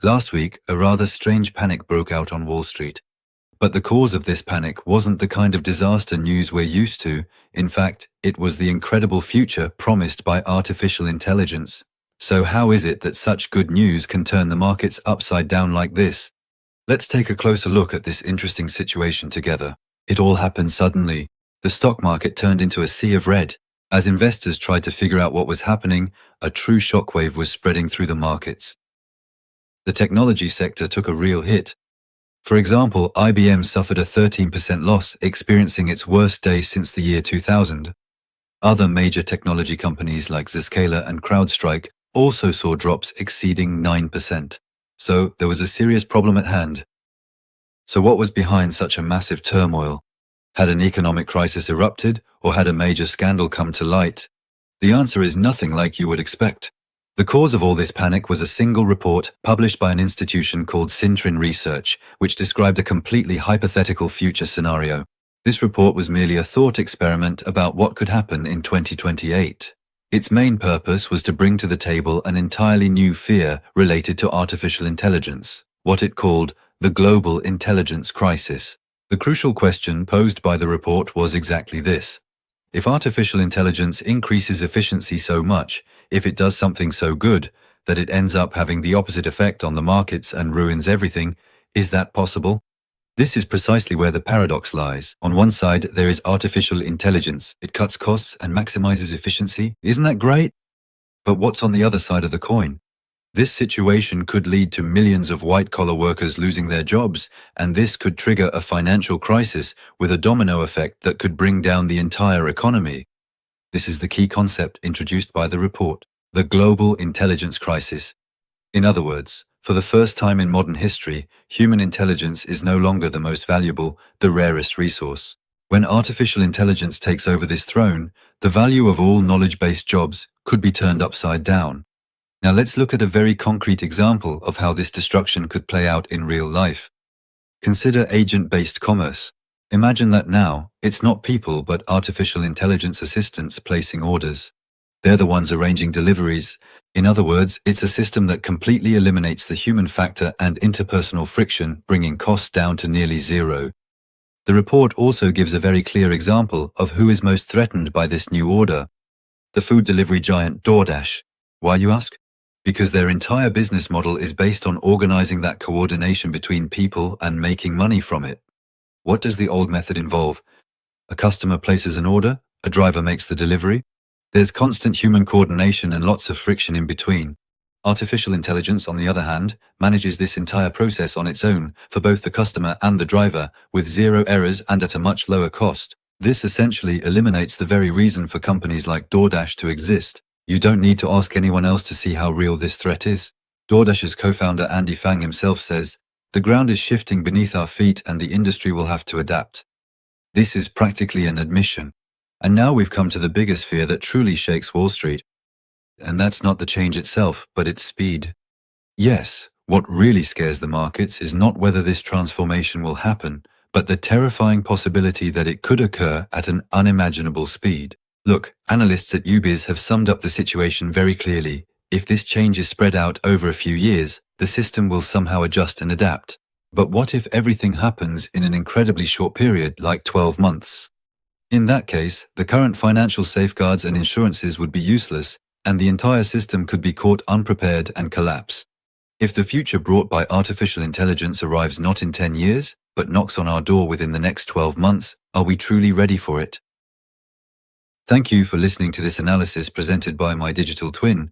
Last week, a rather strange panic broke out on Wall Street. But the cause of this panic wasn't the kind of disaster news we're used to. In fact, it was the incredible future promised by artificial intelligence. So how is it that such good news can turn the markets upside down like this? Let's take a closer look at this interesting situation together. It all happened suddenly. The stock market turned into a sea of red. As investors tried to figure out what was happening, a true shockwave was spreading through the markets. The technology sector took a real hit. For example, IBM suffered a 13% loss, experiencing its worst day since the year 2000. Other major technology companies like Zscaler and CrowdStrike also saw drops exceeding 9%. So there was a serious problem at hand. So what was behind such a massive turmoil? Had an economic crisis erupted, or had a major scandal come to light? The answer is nothing like you would expect. The cause of all this panic was a single report published by an institution called Citrini Research, which described a completely hypothetical future scenario. This report was merely a thought experiment about what could happen in 2028. Its main purpose was to bring to the table an entirely new fear related to artificial intelligence, what it called the global intelligence crisis. The crucial question posed by the report was exactly this. If artificial intelligence increases efficiency so much, if it does something so good that it ends up having the opposite effect on the markets and ruins everything, is that possible? This is precisely where the paradox lies. On one side, there is artificial intelligence. It cuts costs and maximizes efficiency. Isn't that great? But what's on the other side of the coin? This situation could lead to millions of white-collar workers losing their jobs, and this could trigger a financial crisis with a domino effect that could bring down the entire economy. This is the key concept introduced by the report, the global intelligence crisis. In other words, for the first time in modern history, human intelligence is no longer the most valuable, the rarest resource. When artificial intelligence takes over this throne, the value of all knowledge-based jobs could be turned upside down. Now let's look at a very concrete example of how this destruction could play out in real life. Consider agent-based commerce. Imagine that now, it's not people but artificial intelligence assistants placing orders. They're the ones arranging deliveries. In other words, it's a system that completely eliminates the human factor and interpersonal friction, bringing costs down to nearly zero. The report also gives a very clear example of who is most threatened by this new order. The food delivery giant DoorDash. Why, you ask? Because their entire business model is based on organizing that coordination between people and making money from it. What does the old method involve? A customer places an order, a driver makes the delivery. There's constant human coordination and lots of friction in between. Artificial intelligence, on the other hand, manages this entire process on its own for both the customer and the driver, with zero errors and at a much lower cost. This essentially eliminates the very reason for companies like DoorDash to exist. You don't need to ask anyone else to see how real this threat is. DoorDash's co-founder Andy Fang himself says, "The ground is shifting beneath our feet and the industry will have to adapt." This is practically an admission. And now we've come to the biggest fear that truly shakes Wall Street. And that's not the change itself, but its speed. Yes, what really scares the markets is not whether this transformation will happen, but the terrifying possibility that it could occur at an unimaginable speed. Look, analysts at UBIS have summed up the situation very clearly. If this change is spread out over a few years, the system will somehow adjust and adapt. But what if everything happens in an incredibly short period, like 12 months? In that case, the current financial safeguards and insurances would be useless, and the entire system could be caught unprepared and collapse. If the future brought by artificial intelligence arrives not in 10 years, but knocks on our door within the next 12 months, are we truly ready for it? Thank you for listening to this analysis presented by my digital twin.